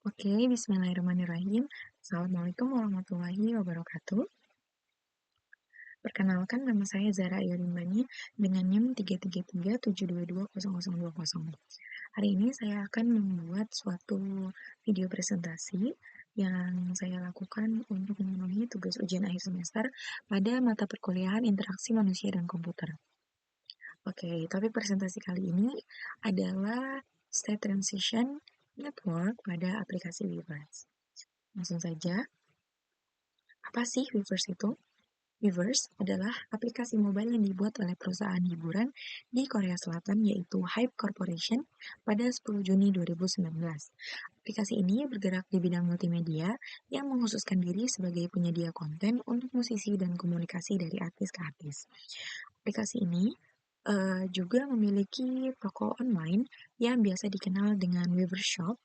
Oke, bismillahirrahmanirrahim. Assalamualaikum warahmatullahi wabarakatuh. Perkenalkan, nama saya Zara Ayarimbani dengan NIM 33372220020. Hari ini saya akan membuat suatu video presentasi yang saya lakukan untuk memenuhi tugas ujian akhir semester pada mata perkuliahan interaksi manusia dan komputer. Oke, topik presentasi kali ini adalah State Transition Network pada aplikasi Weverse. Langsung saja, apa sih Weverse itu? Weverse adalah aplikasi mobile yang dibuat oleh perusahaan hiburan di Korea Selatan yaitu Hybe Corporation pada 10 Juni 2019. Aplikasi ini bergerak di bidang multimedia yang mengkhususkan diri sebagai penyedia konten untuk musisi dan komunikasi dari artis ke artis. Aplikasi ini juga memiliki toko online yang biasa dikenal dengan Weverse Shop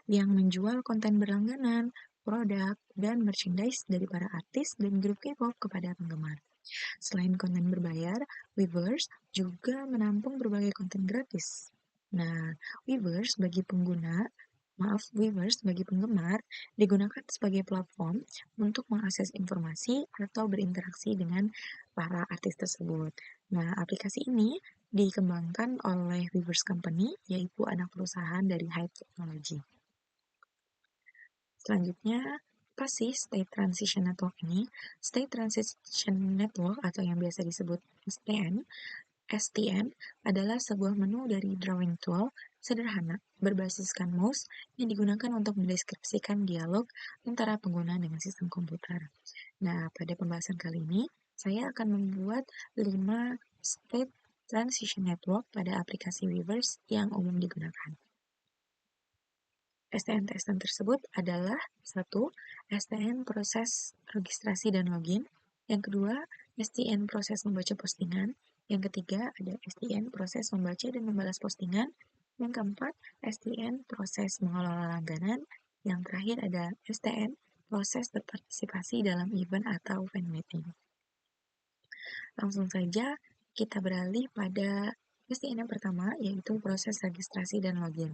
yang menjual konten berlangganan, produk, dan merchandise dari para artis dan grup K-pop kepada penggemar. Selain konten berbayar, Weverse juga menampung berbagai konten gratis. Nah, Weverse bagi penggemar digunakan sebagai platform untuk mengakses informasi atau berinteraksi dengan para artis tersebut. Nah, aplikasi ini dikembangkan oleh Weverse Company, yaitu anak perusahaan dari Hybe Technology. Selanjutnya, apa sih State Transition Network ini? State Transition Network atau yang biasa disebut STN adalah sebuah menu dari drawing tool sederhana berbasiskan mouse yang digunakan untuk mendeskripsikan dialog antara pengguna dengan sistem komputer. Nah, pada pembahasan kali ini, saya akan membuat 5 State Transition Network pada aplikasi Weverse yang umum digunakan. STN tersebut adalah satu, STN proses registrasi dan login. Yang kedua, STN proses membaca postingan. Yang ketiga, ada STN proses membaca dan membalas postingan. Yang keempat, STN proses mengelola langganan. Yang terakhir ada STN proses berpartisipasi dalam event atau fan meeting. Langsung saja kita beralih pada STN yang pertama, yaitu proses registrasi dan login.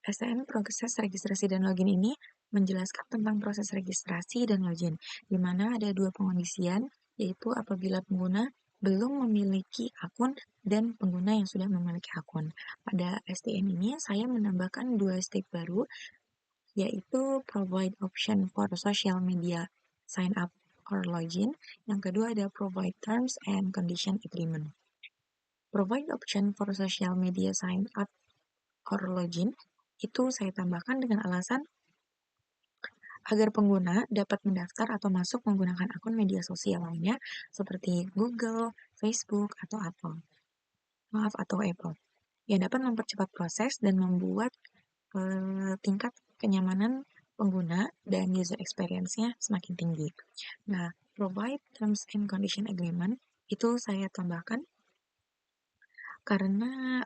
STN proses registrasi dan login ini menjelaskan tentang proses registrasi dan login, di mana ada dua pengondisian, yaitu apabila pengguna belum memiliki akun dan pengguna yang sudah memiliki akun. Pada STN ini, saya menambahkan dua step baru, yaitu provide option for social media sign up or login. Yang kedua ada provide terms and condition agreement. Provide option for social media sign up or login itu saya tambahkan dengan alasan agar pengguna dapat mendaftar atau masuk menggunakan akun media sosial lainnya seperti Google, Facebook, atau Apple, yang dapat mempercepat proses dan membuat tingkat kenyamanan pengguna dan user experience-nya semakin tinggi. Nah, provide terms and condition agreement itu saya tambahkan karena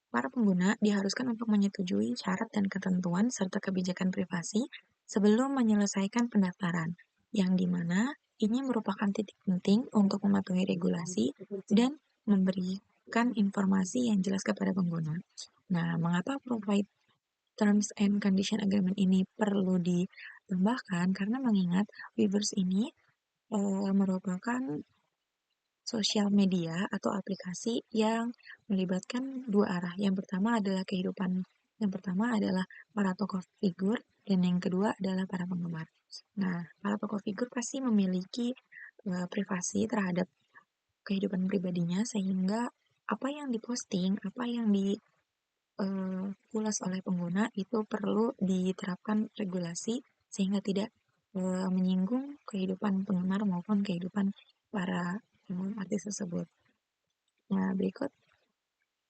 para pengguna diharuskan untuk menyetujui syarat dan ketentuan serta kebijakan privasi sebelum menyelesaikan pendaftaran, yang dimana ini merupakan titik penting untuk mematuhi regulasi dan memberikan informasi yang jelas kepada pengguna. Nah, mengapa provide terms and condition agreement ini perlu ditambahkan? Karena mengingat Weverse ini merupakan sosial media atau aplikasi yang melibatkan dua arah. Yang pertama adalah para tokoh figur dan yang kedua adalah para penggemar. Nah, para tokoh figur pasti memiliki privasi terhadap kehidupan pribadinya sehingga apa yang diposting, apa yang diulas oleh pengguna itu perlu diterapkan regulasi sehingga tidak menyinggung kehidupan penggemar maupun kehidupan para artis tersebut. Nah, berikut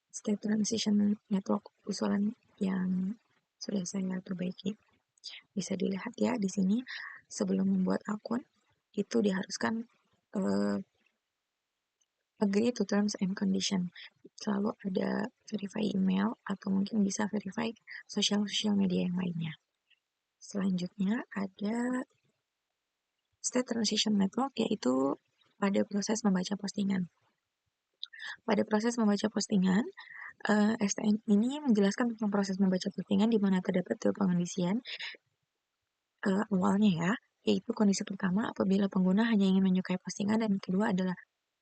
State Transition Network usulan yang sudah saya perbaiki. Bisa dilihat ya di sini, sebelum membuat akun itu diharuskan agree to terms and condition. Selalu ada verify email atau mungkin bisa verify sosial media yang lainnya. Selanjutnya ada State Transition Network, yaitu pada proses membaca postingan. Pada proses membaca postingan, STM ini menjelaskan tentang proses membaca postingan di mana terdapat 2 pengondisian, awalnya ya, yaitu kondisi pertama apabila pengguna hanya ingin menyukai postingan dan kedua adalah,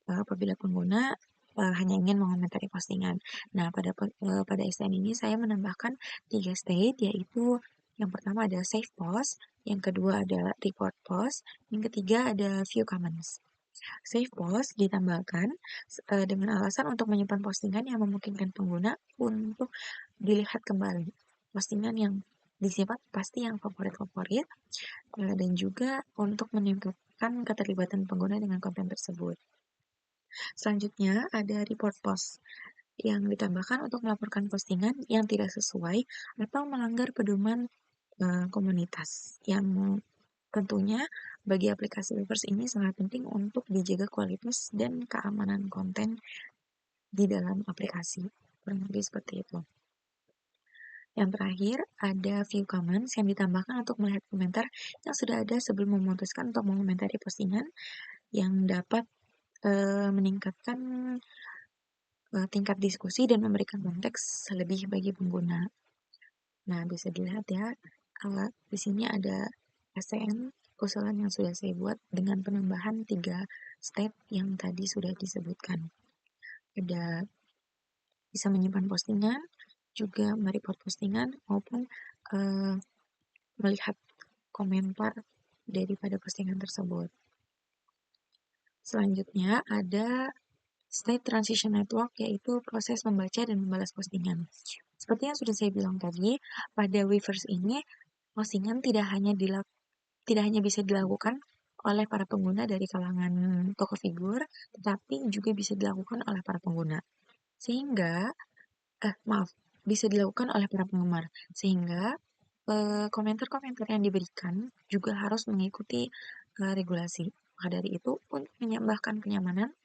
apabila pengguna, hanya ingin mengomentari postingan. Nah, pada STM ini saya menambahkan 3 state, yaitu yang pertama ada save post, yang kedua ada report post, yang ketiga ada view comments. Save post ditambahkan dengan alasan untuk menyimpan postingan yang memungkinkan pengguna untuk dilihat kembali. Postingan yang disimpan pasti yang favorit-favorit, dan juga untuk meningkatkan keterlibatan pengguna dengan konten tersebut. Selanjutnya ada report post yang ditambahkan untuk melaporkan postingan yang tidak sesuai atau melanggar pedoman komunitas, yang tentunya bagi aplikasi Weverse ini sangat penting untuk dijaga kualitas dan keamanan konten di dalam aplikasi, kurang lebih seperti itu. Yang terakhir, ada view comments yang ditambahkan untuk melihat komentar yang sudah ada sebelum memutuskan untuk mengomentari postingan yang dapat meningkatkan tingkat diskusi dan memberikan konteks lebih bagi pengguna. Nah, bisa dilihat ya, di sini ada STM usulan yang sudah saya buat dengan penambahan 3 step yang tadi sudah disebutkan. Ada bisa menyimpan postingan, juga mereport postingan, maupun melihat komentar daripada postingan tersebut. Selanjutnya ada state transition network, yaitu proses membaca dan membalas postingan. Seperti yang sudah saya bilang tadi, pada Weverse ini postingan tidak hanya bisa dilakukan oleh para pengguna dari kalangan toko figur, tetapi juga bisa dilakukan oleh para pengguna. Bisa dilakukan oleh para penggemar. Sehingga komentar-komentar yang diberikan juga harus mengikuti regulasi. Maka dari itu, untuk menambahkan kenyamanan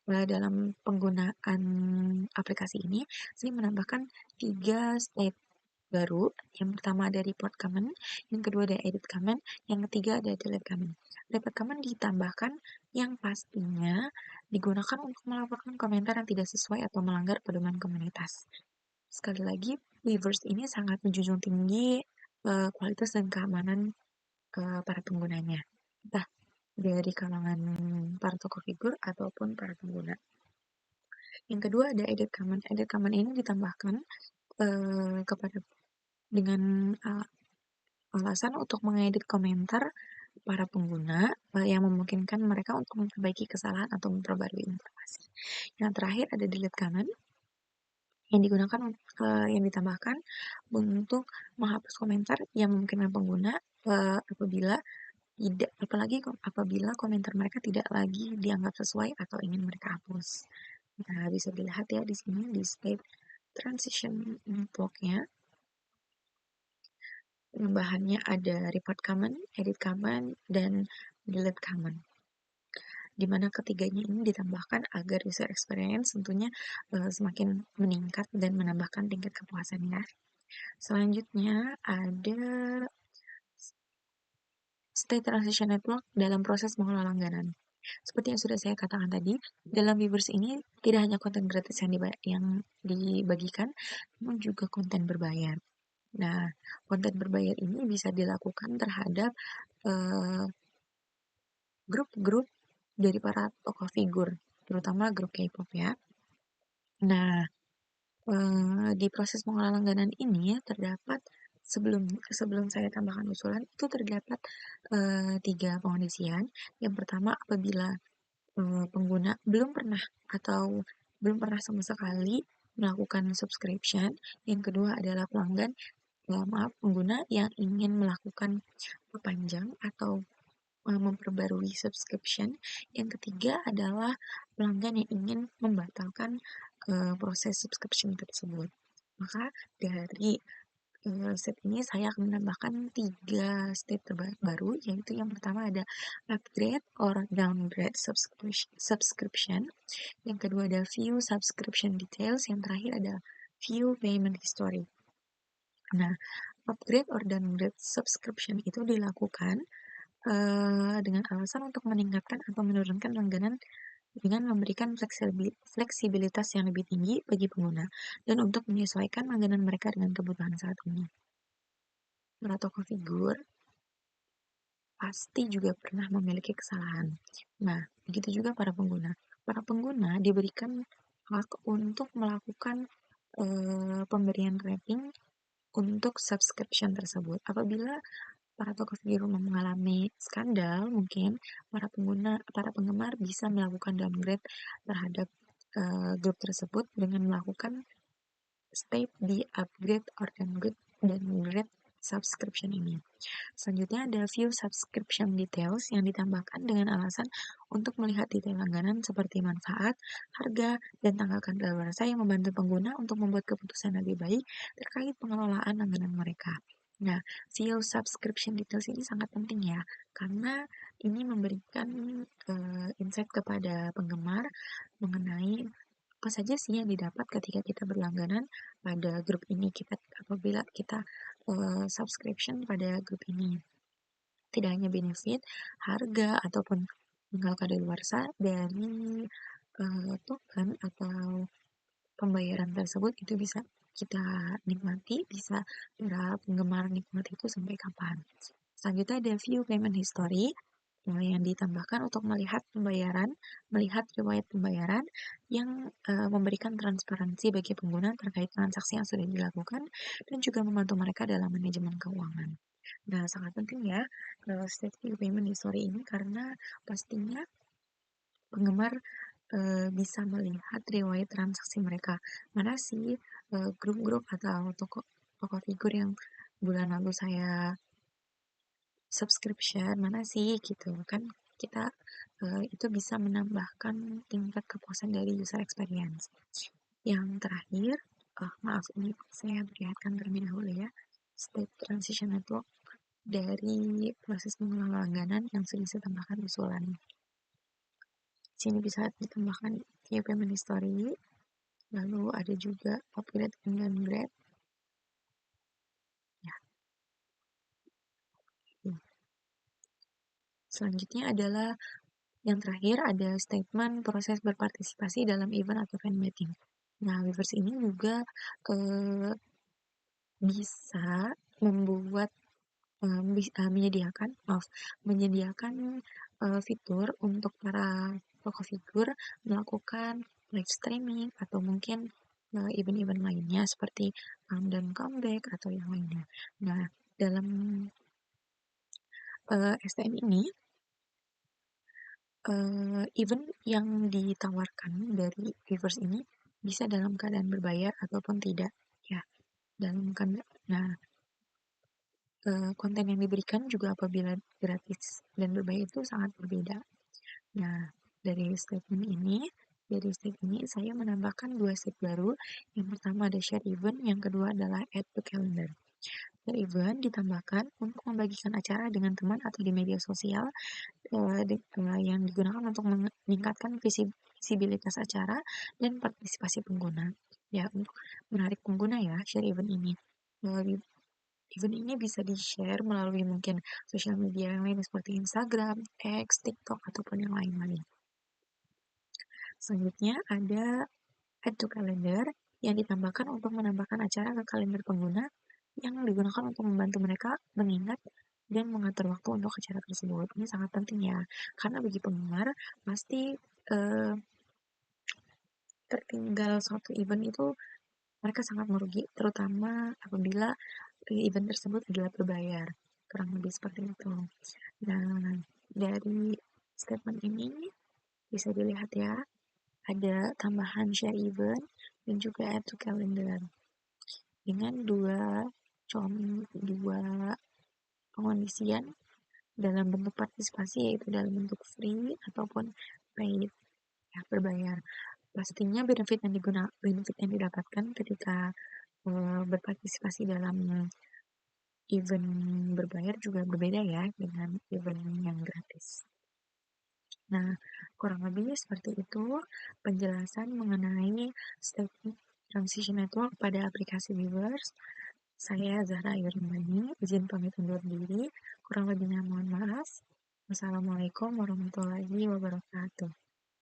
dalam penggunaan aplikasi ini, saya menambahkan 3 state baru. Yang pertama ada report comment, yang kedua ada edit comment, yang ketiga ada delete comment. Report comment ditambahkan yang pastinya digunakan untuk melaporkan komentar yang tidak sesuai atau melanggar pedoman komunitas. Sekali lagi, Weverse ini sangat menjunjung tinggi kualitas dan keamanan para penggunanya, entah dari kalangan para toko figur ataupun para pengguna. Yang kedua ada edit comment. Edit comment ini ditambahkan dengan alasan untuk mengedit komentar para pengguna yang memungkinkan mereka untuk memperbaiki kesalahan atau memperbarui informasi. Yang terakhir ada delete comment yang digunakan yang ditambahkan untuk menghapus komentar yang memungkinkan pengguna apabila komentar mereka tidak lagi dianggap sesuai atau ingin mereka hapus. Nah, bisa dilihat ya di sini di state transition network-nya. Bahannya ada report comment, edit comment, dan delete comment. Di mana ketiganya ini ditambahkan agar user experience tentunya semakin meningkat dan menambahkan tingkat kepuasannya. Selanjutnya ada state transition network dalam proses mengelola langganan. Seperti yang sudah saya katakan tadi, dalam Weverse ini tidak hanya konten gratis yang dibagikan, namun juga konten berbayar. Nah, konten berbayar ini bisa dilakukan terhadap grup-grup dari para tokoh figur, terutama grup K-pop ya. Nah, di proses pengelola langganan ini terdapat sebelum saya tambahkan usulan itu terdapat 3 pengondisian. Yang pertama, apabila pengguna belum pernah sama sekali melakukan subscription. Yang kedua adalah pengguna yang ingin melakukan perpanjang atau memperbarui subscription. Yang ketiga adalah pelanggan yang ingin membatalkan proses subscription tersebut. Maka dari set ini saya akan menambahkan 3 step terbaru, yaitu yang pertama ada upgrade or downgrade subscription. Yang kedua ada view subscription details. Yang terakhir ada view payment history. Nah, upgrade or downgrade subscription itu dilakukan dengan alasan untuk meningkatkan atau menurunkan langganan dengan memberikan fleksibilitas yang lebih tinggi bagi pengguna dan untuk menyesuaikan langganan mereka dengan kebutuhan saat ini. Para tokoh figur pasti juga pernah memiliki kesalahan. Nah, begitu juga para pengguna. Para pengguna diberikan hak untuk melakukan pemberian rating untuk subscription tersebut. Apabila para tokoh figur mengalami skandal, mungkin para penggemar bisa melakukan downgrade terhadap grup tersebut dengan melakukan step di upgrade or downgrade subscription ini. Selanjutnya ada view subscription details yang ditambahkan dengan alasan untuk melihat detail langganan seperti manfaat, harga, dan tanggal kadaluarsa yang membantu pengguna untuk membuat keputusan lebih baik terkait pengelolaan langganan mereka. Nah, view subscription details ini sangat penting ya, karena ini memberikan insight kepada penggemar mengenai apa saja sih yang didapat ketika kita berlangganan pada grup ini, apabila kita subscription pada grup ini. Tidak hanya benefit, harga, ataupun tanggal kadaluarsa dari token atau pembayaran tersebut itu bisa kita nikmati, bisa para penggemar nikmati itu sampai kapan. Selanjutnya ada view payment history yang ditambahkan untuk melihat riwayat pembayaran yang memberikan transparansi bagi pengguna terkait transaksi yang sudah dilakukan dan juga membantu mereka dalam manajemen keuangan. Nah, sangat penting ya state view payment history ini karena pastinya penggemar bisa melihat riwayat transaksi mereka. Mana sih grup-grup atau toko figur yang bulan lalu saya subscription, mana sih gitu kan kita itu bisa menambahkan tingkat kepuasan dari user experience. Yang terakhir, maaf ini saya perlihatkan terlebih dahulu ya, state transition network dari proses pengelolaan langganan yang sudah saya tambahkan usulan. Sini bisa ditambahkan view payment history, lalu ada juga upgrade and downgrade. Ya. Selanjutnya adalah yang terakhir ada statement proses berpartisipasi dalam event atau fan meeting. Nah, Weverse ini juga bisa membuat menyediakan fitur untuk para tokoh figur melakukan live streaming atau mungkin event-event lainnya seperti countdown comeback atau yang lainnya. Nah, dalam STM ini event yang ditawarkan dari Weverse ini bisa dalam keadaan berbayar ataupun tidak ya. Nah, konten yang diberikan juga apabila gratis dan berbayar itu sangat berbeda. Nah, dari step ini saya menambahkan 2 step baru. Yang pertama ada share event, yang kedua adalah add to calendar. Share event ditambahkan untuk membagikan acara dengan teman atau di media sosial yang digunakan untuk meningkatkan visibilitas acara dan partisipasi pengguna. Ya, untuk menarik pengguna ya, share event ini. Event ini bisa di-share melalui mungkin sosial media yang lain seperti Instagram, X, TikTok, ataupun yang lain-lain. Selanjutnya ada add to calendar yang ditambahkan untuk menambahkan acara ke kalender pengguna yang digunakan untuk membantu mereka mengingat dan mengatur waktu untuk acara tersebut. Ini sangat penting ya, karena bagi penggemar pasti tertinggal suatu event itu mereka sangat merugi, terutama apabila event tersebut adalah berbayar. Kurang lebih seperti itu. Nah, dari statement ini bisa dilihat ya, ada tambahan share event dan juga add to calendar dengan dua pengondisian dalam bentuk partisipasi, yaitu dalam bentuk free ataupun paid ya, berbayar. Pastinya benefit yang didapatkan ketika berpartisipasi dalam event berbayar juga berbeda ya dengan event yang gratis. Nah, kurang lebih seperti itu penjelasan mengenai State Transition Network pada aplikasi Weverse. Saya Zahra Ayurmani, izin pamit undur diri. Kurang lebihnya mohon maaf. Wassalamualaikum warahmatullahi wabarakatuh.